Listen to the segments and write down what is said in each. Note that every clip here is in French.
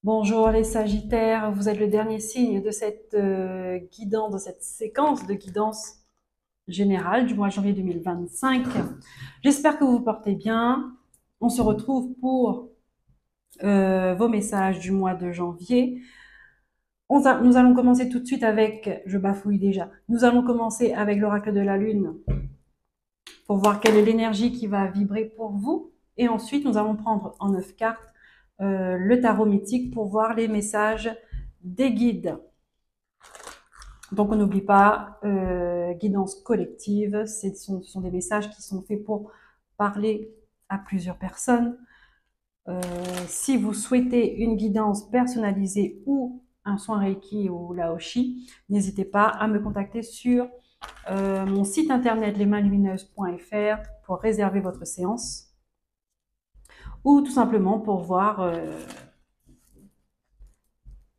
Bonjour les Sagittaires, vous êtes le dernier signe de cette guidance, de cette séquence de guidance générale du mois de janvier 2025. J'espère que vous vous portez bien. On se retrouve pour vos messages du mois de janvier. Nous allons commencer tout de suite avec, je bafouille déjà, nous allons commencer avec l'oracle de la Lune pour voir quelle est l'énergie qui va vibrer pour vous. Et ensuite, nous allons prendre en 9 cartes le tarot mythique pour voir les messages des guides. Donc on n'oublie pas, guidance collective, ce sont des messages qui sont faits pour parler à plusieurs personnes. Si vous souhaitez une guidance personnalisée ou un soin Reiki ou Laoshi, n'hésitez pas à me contacter sur mon site internet lesmainlumineuses.fr pour réserver votre séance ou tout simplement pour voir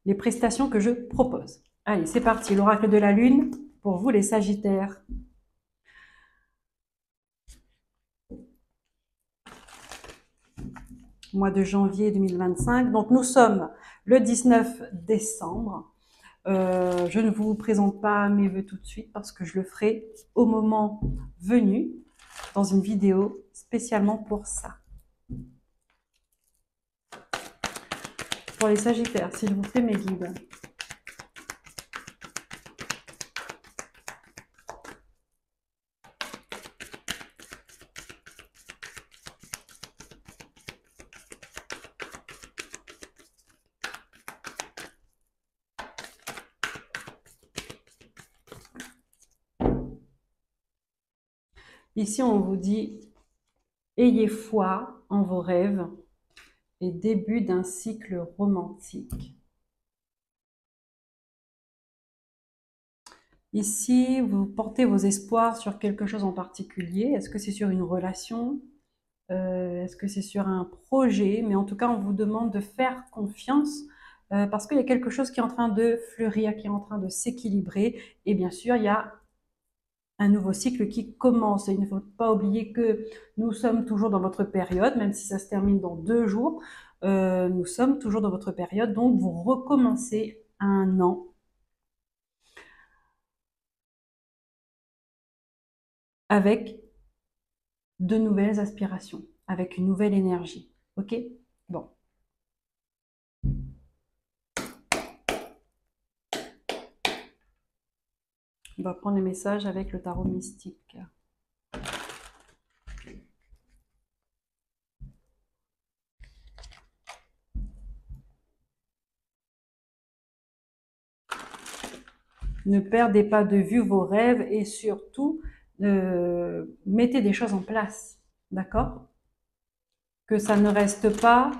les prestations que je propose. Allez, c'est parti, l'oracle de la Lune pour vous les Sagittaires. Mois de janvier 2025. Donc nous sommes le 19 décembre. Je ne vous présente pas mes vœux tout de suite parce que je le ferai au moment venu dans une vidéo spécialement pour ça. Pour les Sagittaires, s'il vous plaît mes guides. Ici, on vous dit, ayez foi en vos rêves et début d'un cycle romantique. Ici, vous portez vos espoirs sur quelque chose en particulier. Est-ce que c'est sur une relation? Est-ce que c'est sur un projet? Mais en tout cas, on vous demande de faire confiance parce qu'il y a quelque chose qui est en train de fleurir, qui est en train de s'équilibrer. Et bien sûr, il y a un nouveau cycle qui commence. Et il ne faut pas oublier que nous sommes toujours dans votre période, même si ça se termine dans 2 jours. Nous sommes toujours dans votre période, donc vous recommencez un an avec de nouvelles aspirations, avec une nouvelle énergie. Ok? Bon. On va prendre les messages avec le tarot mystique. Ne perdez pas de vue vos rêves et surtout, mettez des choses en place. D'accord? Que ça ne reste pas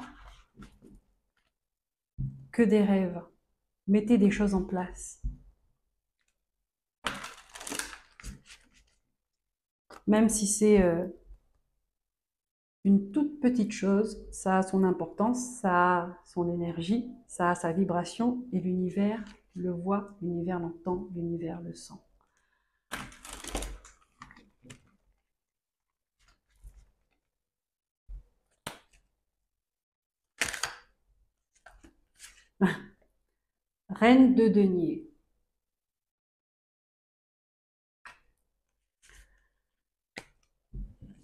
que des rêves. Mettez des choses en place. Même si c'est une toute petite chose, ça a son importance, ça a son énergie, ça a sa vibration et l'univers le voit, l'univers l'entend, l'univers le sent. Reine de denier.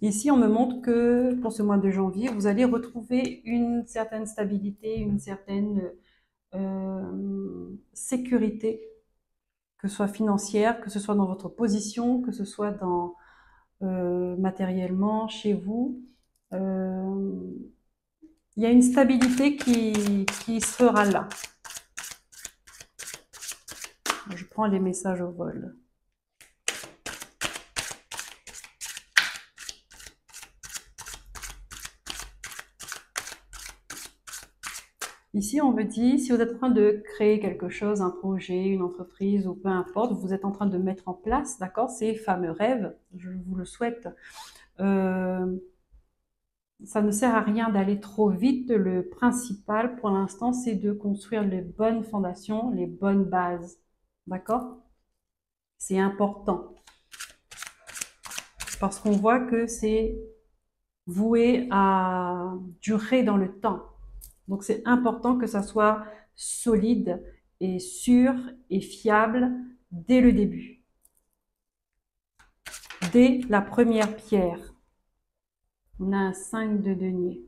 Ici, on me montre que pour ce mois de janvier, vous allez retrouver une certaine stabilité, une certaine sécurité, que ce soit financière, que ce soit dans votre position, que ce soit dans matériellement, chez vous. Il y a une stabilité qui sera là. Je prends les messages au vol. Ici, on me dit, si vous êtes en train de créer quelque chose, un projet, une entreprise ou peu importe, vous êtes en train de mettre en place, d'accord, ces fameux rêves, je vous le souhaite. Ça ne sert à rien d'aller trop vite. Le principal, pour l'instant, c'est de construire les bonnes fondations, les bonnes bases. D'accord? C'est important. Parce qu'on voit que c'est voué à durer dans le temps. Donc, c'est important que ça soit solide et sûr et fiable dès le début, dès la première pierre. On a un 5 de denier.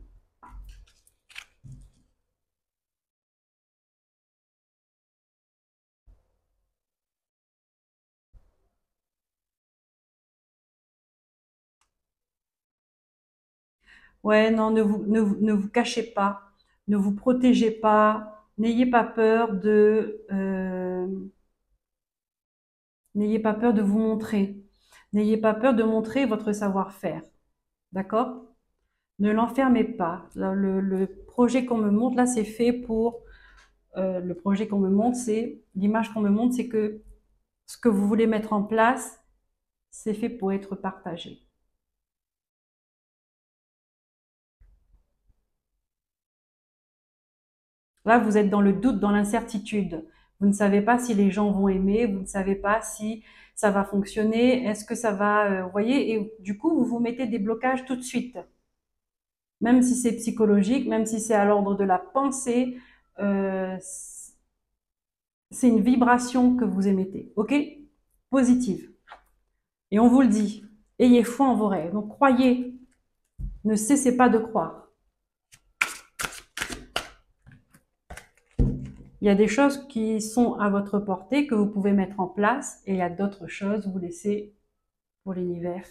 Ouais, non, ne vous cachez pas, ne vous protégez pas, n'ayez pas peur de vous montrer, n'ayez pas peur de montrer votre savoir-faire, d'accord? Ne l'enfermez pas. Là, le projet qu'on me montre là, c'est fait pour le projet qu'on me montre, c'est l'image qu'on me montre, c'est que ce que vous voulez mettre en place, c'est fait pour être partagé. Là, vous êtes dans le doute, dans l'incertitude. Vous ne savez pas si les gens vont aimer, vous ne savez pas si ça va fonctionner, est-ce que ça va, vous voyez, et du coup, vous vous mettez des blocages tout de suite. Même si c'est psychologique, même si c'est à l'ordre de la pensée, euh, c'est une vibration que vous émettez, ok? Positive. Et on vous le dit, ayez foi en vos rêves. Donc croyez, ne cessez pas de croire. Il y a des choses qui sont à votre portée, que vous pouvez mettre en place, et il y a d'autres choses, vous laissez pour l'univers.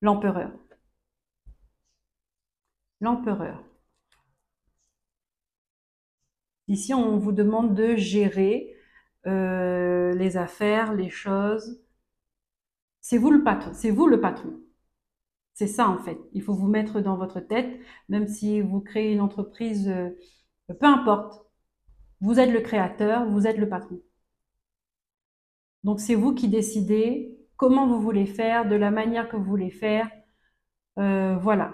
L'empereur. L'empereur. Ici, on vous demande de gérer les affaires, les choses. C'est vous le patron. C'est vous le patron. C'est ça en fait. Il faut vous mettre dans votre tête, même si vous créez une entreprise, peu importe. Vous êtes le créateur, vous êtes le patron. Donc c'est vous qui décidez comment vous voulez faire, de la manière que vous voulez faire. Voilà.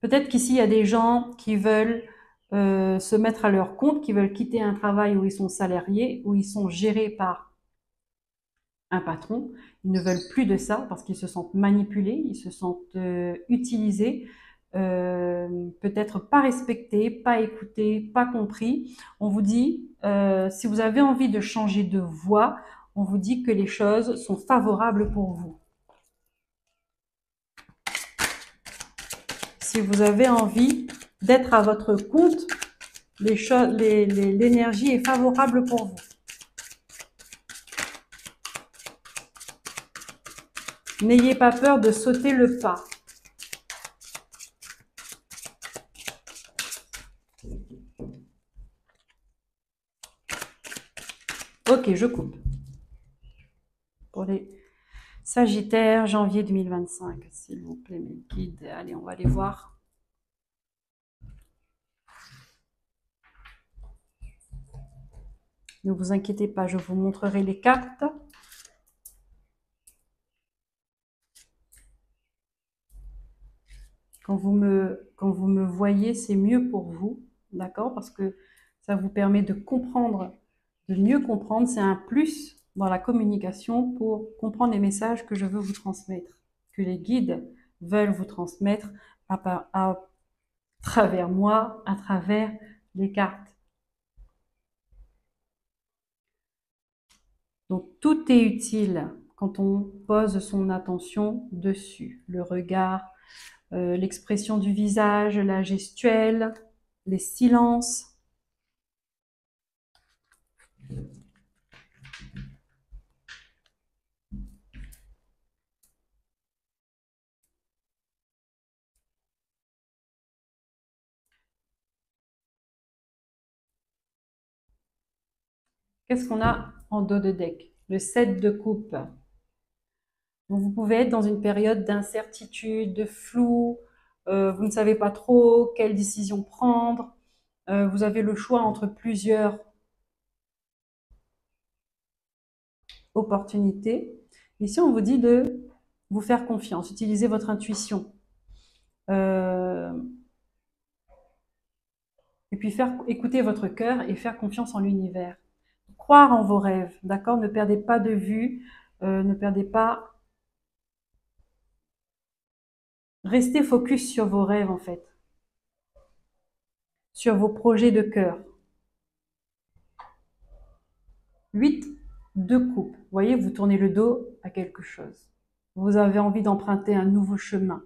Peut-être qu'ici, il y a des gens qui veulent se mettre à leur compte, qui veulent quitter un travail où ils sont salariés, où ils sont gérés par un patron. Ils ne veulent plus de ça parce qu'ils se sentent manipulés, ils se sentent utilisés, peut-être pas respectés, pas écoutés, pas compris. On vous dit, si vous avez envie de changer de voie, on vous dit que les choses sont favorables pour vous. Si vous avez envie d'être à votre compte, l'énergie est favorable pour vous. N'ayez pas peur de sauter le pas. Ok, je coupe. Pour les Sagittaires, janvier 2025, s'il vous plaît, mes guides. Allez, on va les voir. Ne vous inquiétez pas, je vous montrerai les cartes. Quand vous me voyez, c'est mieux pour vous, d'accord? Parce que ça vous permet de comprendre, de mieux comprendre. C'est un plus dans la communication pour comprendre les messages que je veux vous transmettre, que les guides veulent vous transmettre à travers moi, à travers les cartes. Donc tout est utile quand on pose son attention dessus. Le regard, l'expression du visage, la gestuelle, les silences. Qu'est-ce qu'on a en dos de deck? Le 7 de coupe. Donc vous pouvez être dans une période d'incertitude, de flou, vous ne savez pas trop quelle décision prendre, vous avez le choix entre plusieurs opportunités. Ici, on vous dit de vous faire confiance, utiliser votre intuition. Et puis faire écouter votre cœur et faire confiance en l'univers. Croire en vos rêves, d'accord? Ne perdez pas de vue, ne perdez pas... Restez focus sur vos rêves, en fait. Sur vos projets de cœur. 8 de coupe. Vous voyez, vous tournez le dos à quelque chose. Vous avez envie d'emprunter un nouveau chemin.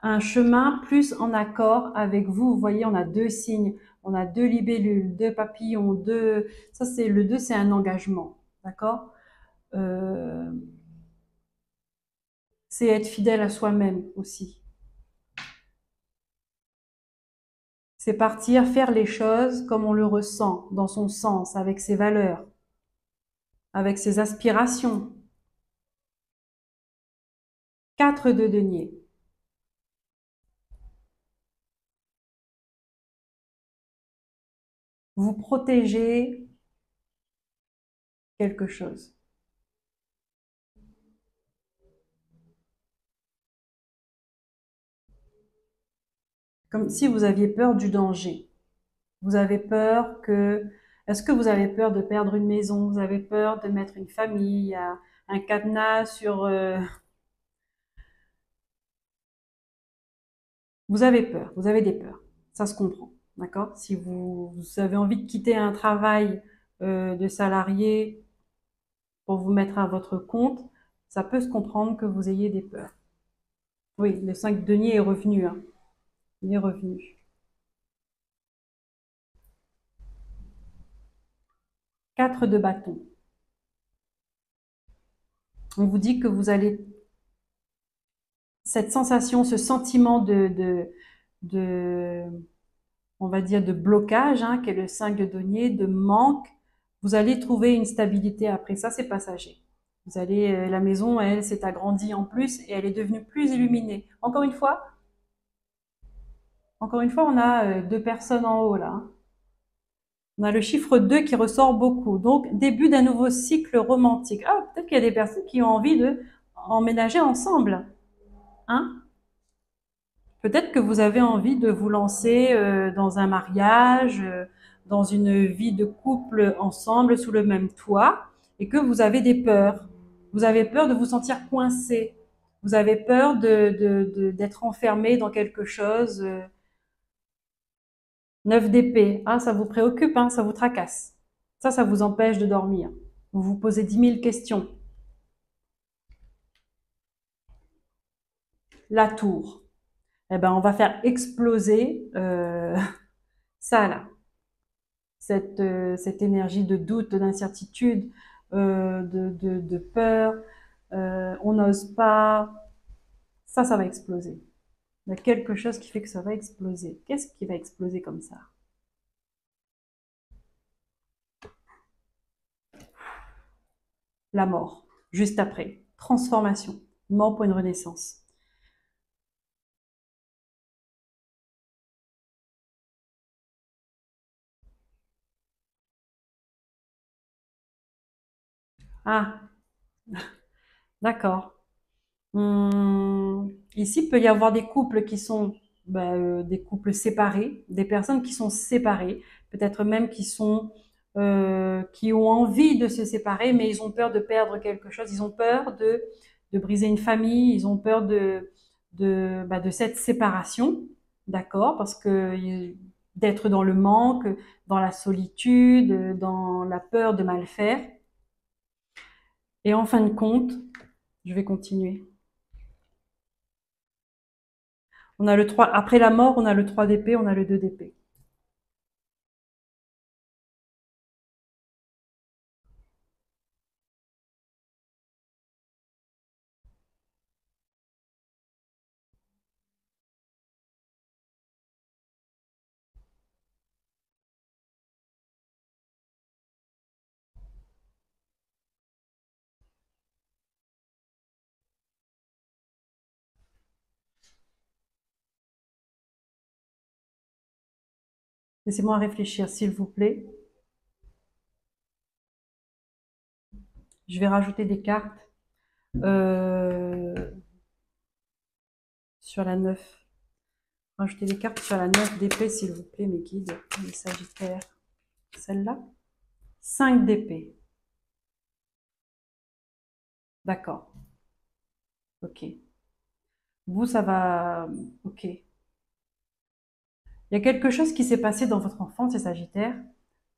Un chemin plus en accord avec vous. Vous voyez, on a 2 signes, on a 2 libellules, 2 papillons, 2... Ça, c'est le 2, c'est un engagement. D'accord? C'est être fidèle à soi-même aussi. C'est partir faire les choses comme on le ressent, dans son sens, avec ses valeurs, avec ses aspirations. 4 de denier. Vous protégez quelque chose. Comme si vous aviez peur du danger. Vous avez peur que... Est-ce que vous avez peur de perdre une maison? Vous avez peur de mettre une famille, un cadenas sur... Vous avez peur, vous avez des peurs. Ça se comprend, d'accord? Si vous avez envie de quitter un travail de salarié pour vous mettre à votre compte, ça peut se comprendre que vous ayez des peurs. Oui, le 5 de denier est revenu, hein. Il est revenu. 4 de bâton. On vous dit que vous allez... Cette sensation, ce sentiment de on va dire, de blocage, hein, qui est le 5 de denier, de manque, vous allez trouver une stabilité après. Ça, c'est passager. Vous allez, la maison, elle s'est agrandie en plus et elle est devenue plus illuminée. Encore une fois, on a 2 personnes en haut là, hein. On a le chiffre 2 qui ressort beaucoup. Donc, début d'un nouveau cycle romantique. Ah, peut-être qu'il y a des personnes qui ont envie de emménager ensemble, hein. Peut-être que vous avez envie de vous lancer dans un mariage, dans une vie de couple ensemble sous le même toit et que vous avez des peurs. Vous avez peur de vous sentir coincé. Vous avez peur d'être enfermé dans quelque chose. 9 d'épée. Ah, ça vous préoccupe, hein, ça vous tracasse. Ça vous empêche de dormir. Vous vous posez 10 000 questions. La tour. Eh ben, on va faire exploser ça là. Cette énergie de doute, d'incertitude, de peur, on n'ose pas, ça va exploser. Il y a quelque chose qui fait que ça va exploser. Qu'est-ce qui va exploser comme ça? La mort, juste après. Transformation. Mort pour une renaissance. Ah, d'accord. Ici, il peut y avoir des couples qui sont des couples séparés, des personnes qui sont séparées, peut-être même qui ont envie de se séparer, mais ils ont peur de perdre quelque chose, ils ont peur de briser une famille, ils ont peur de cette séparation, d'accord, parce que d'être dans le manque, dans la solitude, dans la peur de mal faire. Et en fin de compte, je vais continuer. On a le 3, après la mort, on a le 3 d'épée, on a le 2 d'épée. Laissez-moi réfléchir, s'il vous plaît. Je vais rajouter des cartes. Sur la 9. Rajoutez les cartes sur la 9 d'épée, s'il vous plaît, mes guides, les sagittaires. Celle-là. 5 d'épée. D'accord. Ok. Vous, ça va... Ok. Il y a quelque chose qui s'est passé dans votre enfance, ces sagittaires,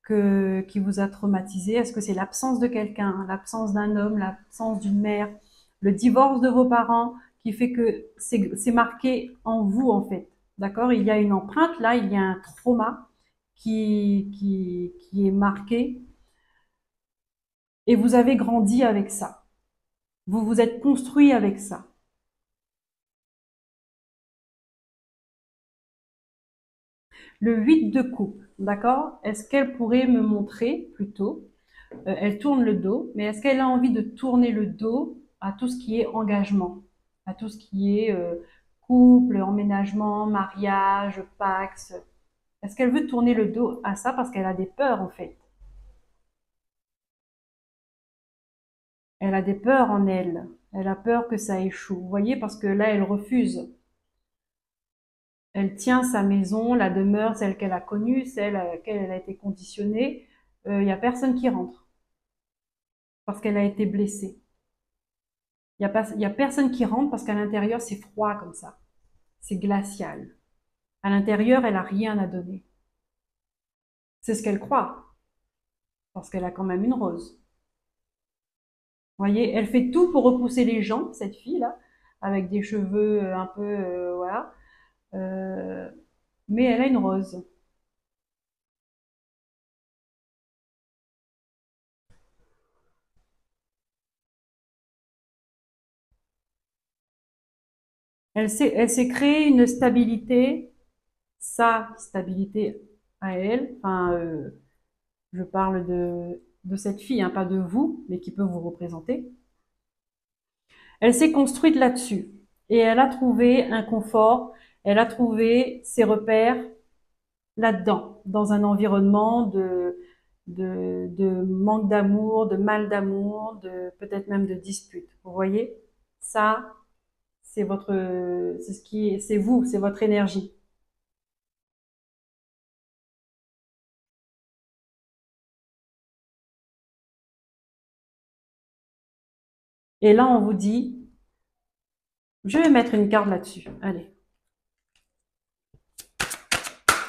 qui vous a traumatisé. Est-ce que c'est l'absence de quelqu'un, l'absence d'un homme, l'absence d'une mère, le divorce de vos parents qui fait que c'est marqué en vous, en fait? D'accord? Il y a une empreinte là, il y a un trauma qui est marqué et vous avez grandi avec ça. Vous vous êtes construit avec ça. Le 8 de coupe, d'accord? Est-ce qu'elle pourrait me montrer plutôt, elle tourne le dos, mais est-ce qu'elle a envie de tourner le dos à tout ce qui est engagement, à tout ce qui est couple, emménagement, mariage, pax? Est-ce qu'elle veut tourner le dos à ça parce qu'elle a des peurs en fait? Elle a des peurs en elle. Elle a peur que ça échoue. Vous voyez, parce que là, elle refuse. Elle tient sa maison, la demeure, celle qu'elle a connue, celle à laquelle elle a été conditionnée. Il n'y a personne qui rentre parce qu'elle a été blessée. Il y a personne qui rentre parce qu'à l'intérieur, c'est froid comme ça. C'est glacial. À l'intérieur, elle a rien à donner. C'est ce qu'elle croit, parce qu'elle a quand même une rose. Vous voyez, elle fait tout pour repousser les gens, cette fille-là, avec des cheveux un peu, voilà. Euh, mais elle a une rose. Elle s'est créée une stabilité, sa stabilité à elle. Enfin, je parle de cette fille, hein, pas de vous, mais qui peut vous représenter. Elle s'est construite là-dessus et elle a trouvé un confort, elle a trouvé ses repères là-dedans, dans un environnement de manque d'amour, de mal d'amour, de peut-être même de dispute. Vous voyez, ça, c'est votre, c'est ce qui, c'est vous, c'est votre énergie. Et là, on vous dit, je vais mettre une carte là-dessus. Allez,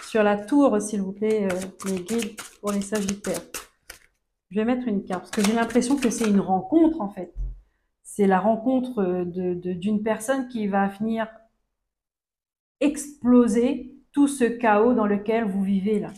sur la tour, s'il vous plaît, mes guides pour les Sagittaires. Je vais mettre une carte parce que j'ai l'impression que c'est une rencontre en fait. C'est la rencontre d'une personne qui va venir exploser tout ce chaos dans lequel vous vivez là.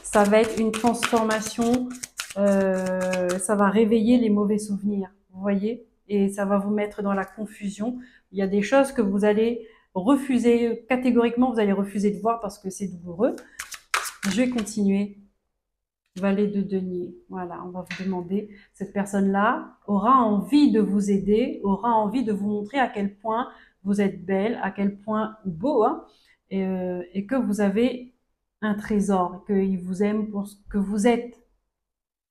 Ça va être une transformation, ça va réveiller les mauvais souvenirs, vous voyez, et ça va vous mettre dans la confusion. Il y a des choses que vous allez refuser, catégoriquement, vous allez refuser de voir parce que c'est douloureux. Je vais continuer. Valet de denier. Voilà, on va vous demander, cette personne-là aura envie de vous aider, aura envie de vous montrer à quel point vous êtes belle, à quel point beau, hein, et que vous avez un trésor, qu'il vous aime pour ce que vous êtes,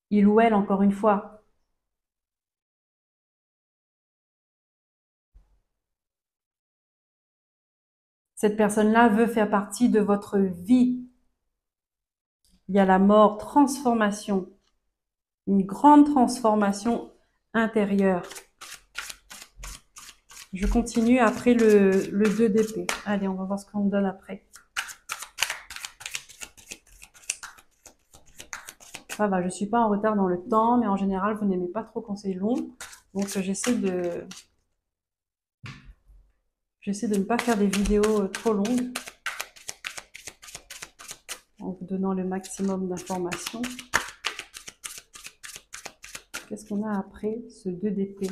il ou elle, encore une fois. Cette personne-là veut faire partie de votre vie. Il y a la mort, transformation, une grande transformation intérieure. Je continue après le 2 d'épée. Allez, on va voir ce qu'on donne après. Ça va, je suis pas en retard dans le temps, mais en général, vous n'aimez pas trop quand c'est long. Donc, j'essaie de ne pas faire des vidéos trop longues, en vous donnant le maximum d'informations. Qu'est-ce qu'on a après ce 2 d'épée?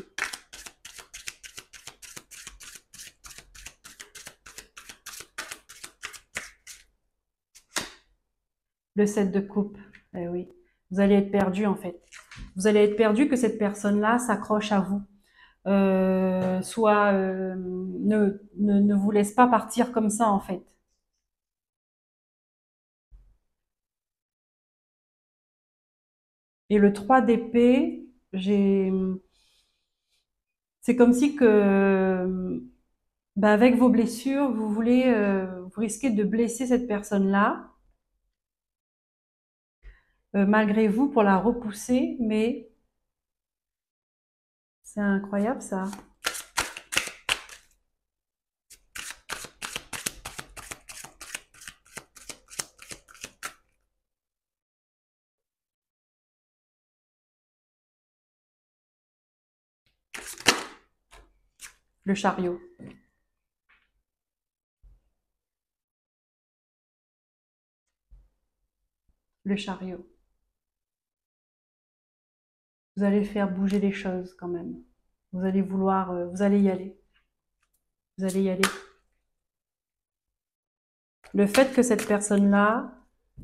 Le 7 de coupe. Eh oui, vous allez être perdu en fait. Vous allez être perdu que cette personne-là s'accroche à vous. Soit ne vous laisse pas partir comme ça en fait. Et le 3 d'épée, j'ai, c'est comme si que, bah, avec vos blessures, vous risquez de blesser cette personne-là, malgré vous, pour la repousser, mais c'est incroyable ça. Le chariot. Le chariot. Vous allez faire bouger les choses quand même. Vous allez vouloir, vous allez y aller. Vous allez y aller. Le fait que cette personne-là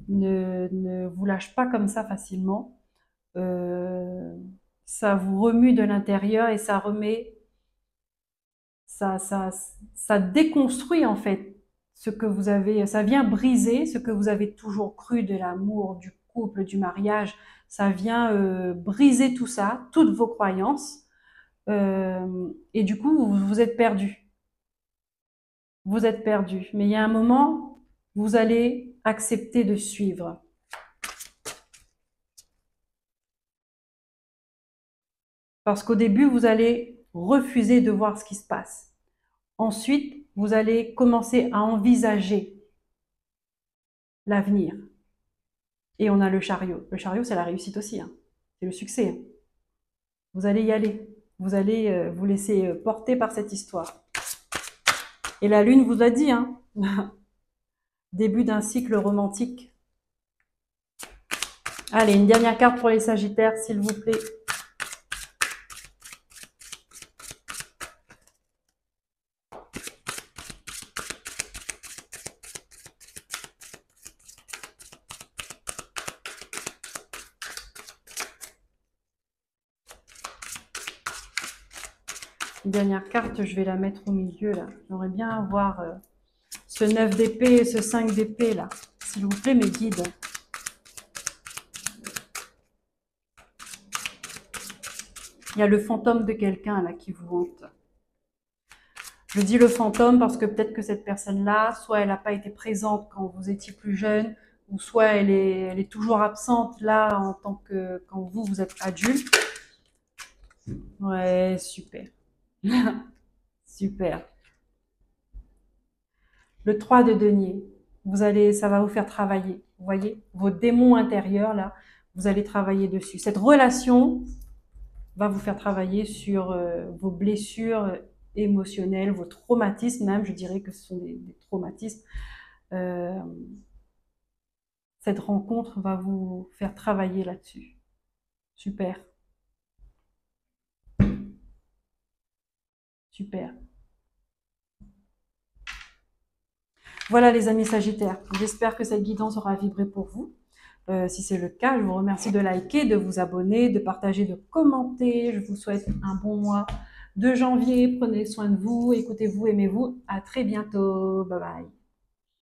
ne vous lâche pas comme ça facilement, euh, ça vous remue de l'intérieur et ça remet, ça déconstruit en fait ce que vous avez, ça vient briser ce que vous avez toujours cru de l'amour, du couple, du mariage. Ça vient briser tout ça, toutes vos croyances. Et du coup, vous êtes perdu. Vous êtes perdu. Mais il y a un moment, vous allez accepter de suivre. Parce qu'au début, vous allez refuser de voir ce qui se passe. Ensuite, vous allez commencer à envisager l'avenir. Et on a le chariot. Le chariot, c'est la réussite aussi. Hein. C'est le succès. Hein. Vous allez y aller. Vous allez vous laisser porter par cette histoire. Et la lune vous a dit, hein, début d'un cycle romantique. Allez, une dernière carte pour les Sagittaires, s'il vous plaît. Une dernière carte, je vais la mettre au milieu, là. J'aimerais bien avoir ce 9 d'épée et ce 5 d'épée, là. S'il vous plaît, mes guides. Il y a le fantôme de quelqu'un, là, qui vous hante. Je dis le fantôme parce que peut-être que cette personne-là, soit elle n'a pas été présente quand vous étiez plus jeune, ou soit elle est toujours absente là en tant que quand vous êtes adulte. Ouais, super. Super. Le 3 de denier, ça va vous faire travailler. Vous voyez, vos démons intérieurs là, vous allez travailler dessus. Cette relation va vous faire travailler sur vos blessures émotionnelles, vos traumatismes même, je dirais que ce sont des traumatismes. Euh, cette rencontre va vous faire travailler là-dessus. Super. Super. Voilà les amis Sagittaires, j'espère que cette guidance aura vibré pour vous. Si c'est le cas, je vous remercie de liker, de vous abonner, de partager, de commenter. Je vous souhaite un bon mois de janvier. Prenez soin de vous, écoutez-vous, aimez-vous. À très bientôt. Bye bye.